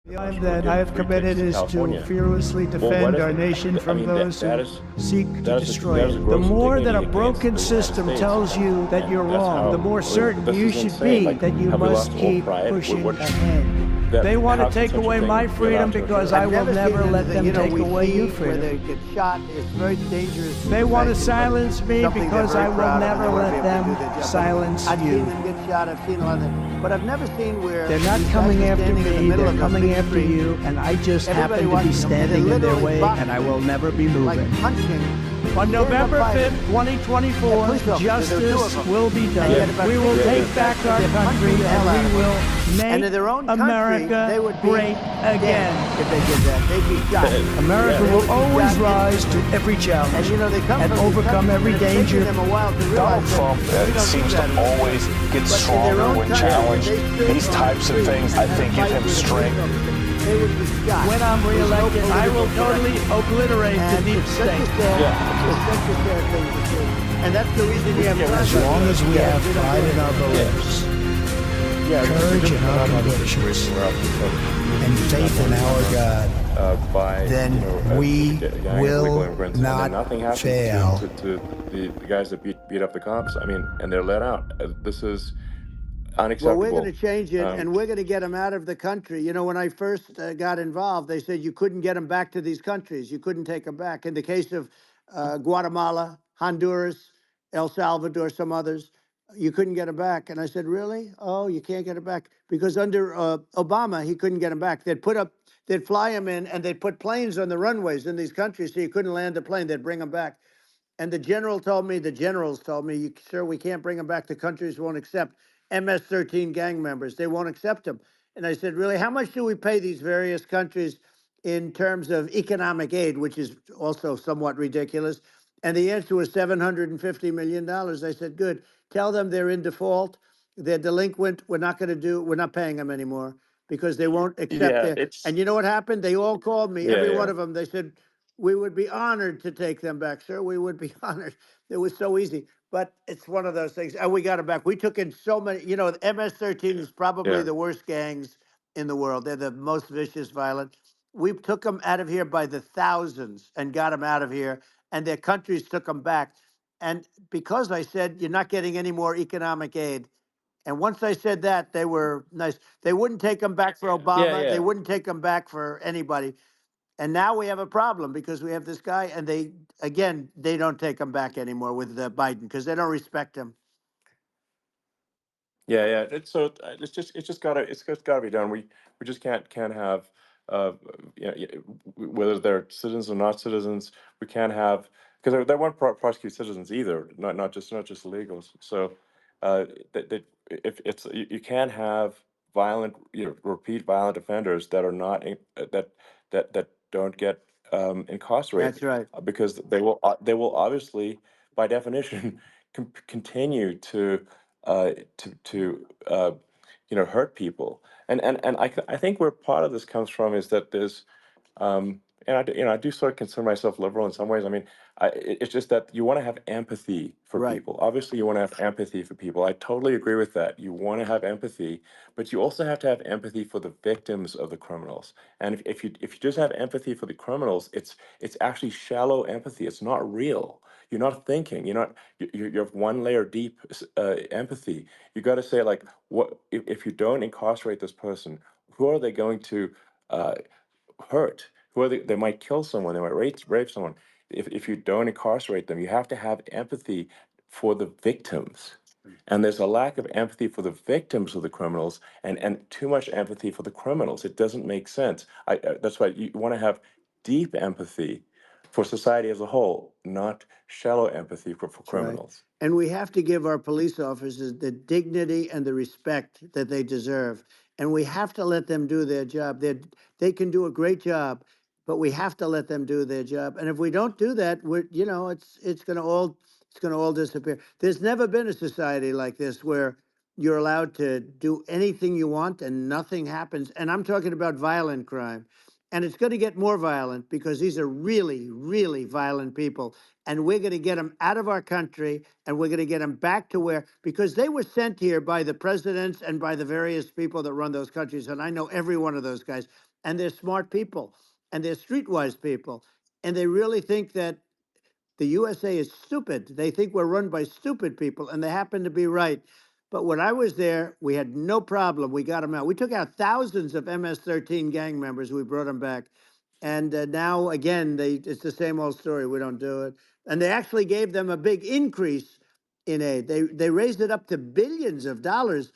Crime that I have committed is to fearlessly defend our nation from those who seek to destroy it. The more that a broken system tells you that you're wrong, the more certain you should be that you must keep pushing ahead. They want to take away my freedom because I will never let them take away your freedom. Where they get shot, it's very dangerous. They want to silence me because I will never let them silence you. I've seen them get shot. I've seen a lot of them, but I've never seen where they're not coming after me. They're coming after you, and I just happen to be standing in their way, and I will never be moving. On November 5th, 2024, justice will be done. We will take back our country, and we will make America great again. If they did that, they'd be shot. America will always rise to every challenge and overcome every danger. Donald Trump seems to always get stronger when challenged. These types of things, I think, give him strength. When I'm reelected, I will totally obliterate the deep state. And that's the reason you have as long as we have pride in our beliefs, courage in our convictions, and faith in our God, then we will not fail. To the guys that beat up the cops, I mean, and they're let out. This is unacceptable. Well, we're going to change it, and we're going to get them out of the country. You know, when I first got involved, they said you couldn't get them back to these countries. You couldn't take them back. In the case of Guatemala, Honduras, El Salvador, some others, you couldn't get them back. And I said, really? Oh, you can't get them back? Because under Obama, he couldn't get them back. They'd fly them in, and they'd put planes on the runways in these countries, so you couldn't land the plane. They'd bring them back. And the generals told me, sir, we can't bring them back. The countries won't accept MS-13 gang members. They won't accept them. And I said, really, how much do we pay these various countries in terms of economic aid, which is also somewhat ridiculous? And the answer was $750 million. I said, good. Tell them they're in default. They're delinquent. We're not paying them anymore because they won't accept it. And you know what happened? They all called me, every one of them. They said, we would be honored to take them back, sir. We would be honored. It was so easy. But it's one of those things. And we got them back. We took in so many, you know, MS-13 is probably the worst gangs in the world. They're the most vicious, violent. We took them out of here by the thousands and got them out of here. And their countries took them back. And because I said, you're not getting any more economic aid. And once I said that, they were nice. They wouldn't take them back for Obama. They wouldn't take them back for anybody. And now we have a problem because we have this guy, and they don't take him back anymore with Biden because they don't respect him. It's just gotta be done. We just can't have whether they're citizens or not citizens. We can't have, because they won't prosecute citizens either, not just illegals. So if it's you can't have violent, repeat violent offenders that are not that don't get incarcerated. That's right. Because they will obviously, by definition, continue to hurt people. And I think where part of this comes from is that there's and I do sort of consider myself liberal in some ways. I mean, it's just that you want to have empathy for people. Obviously, you want to have empathy for people. I totally agree with that. You want to have empathy, but you also have to have empathy for the victims of the criminals. And if you just have empathy for the criminals, it's actually shallow empathy. It's not real. You're not thinking. You have one layer deep empathy. You got to say, like, what if you don't incarcerate this person? Who are they going to hurt? Who are they might kill someone. They might rape someone. If you don't incarcerate them, you have to have empathy for the victims. And there's a lack of empathy for the victims of the criminals, and too much empathy for the criminals. It doesn't make sense. That's why you want to have deep empathy for society as a whole, not shallow empathy for criminals. Right. And we have to give our police officers the dignity and the respect that they deserve. And we have to let them do their job. They can do a great job, but we have to let them do their job. And if we don't do that, it's going to all disappear. There's never been a society like this where you're allowed to do anything you want and nothing happens. And I'm talking about violent crime. And it's going to get more violent because these are really, really violent people. And we're going to get them out of our country and we're going to get them back to where, because they were sent here by the presidents and by the various people that run those countries. And I know every one of those guys. And they're smart people and they're streetwise people. And they really think that the USA is stupid. They think we're run by stupid people, and they happen to be right. But when I was there, we had no problem. We got them out. We took out thousands of MS-13 gang members. We brought them back. And now, again, it's the same old story. We don't do it. And they actually gave them a big increase in aid. They raised it up to billions of dollars,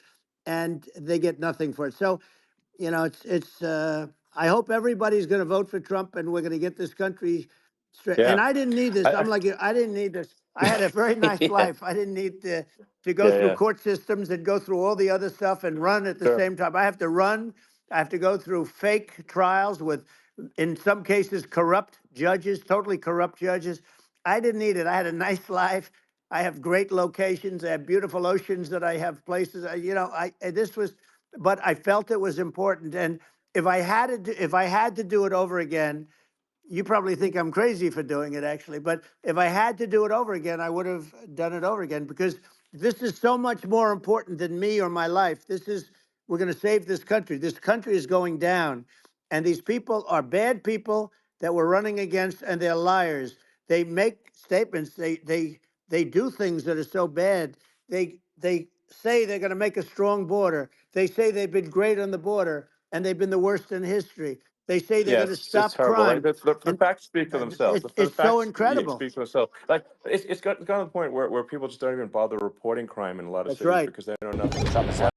and they get nothing for it. So, you know, I hope everybody's going to vote for Trump and we're going to get this country straight. Yeah. And I didn't need this. I'm I, like, I didn't need this. I had a very nice yeah. life. I didn't need to go Yeah. through Yeah. court systems and go through all the other stuff and run at the Sure. same time. I have to run. I have to go through fake trials with, in some cases, corrupt judges, totally corrupt judges. I didn't need it. I had a nice life. I have great locations. I have beautiful oceans that I have places. This was, but I felt it was important. And if I had to do it over again, you probably think I'm crazy for doing it, actually. But if I had to do it over again, I would have done it over again because this is so much more important than me or my life. We're going to save this country. This country is going down. And these people are bad people that we're running against, and they're liars. They make statements. They do things that are so bad. They say they're going to make a strong border. They say they've been great on the border, and they've been the worst in history. They say they're Yeah, going to it's stop horrible. Like crime, the and facts speak for themselves. The it's so facts incredible. speak for themselves. Like it's gotten to the point where people just don't even bother reporting crime in a lot of That's cities right. because they know nothing is happening.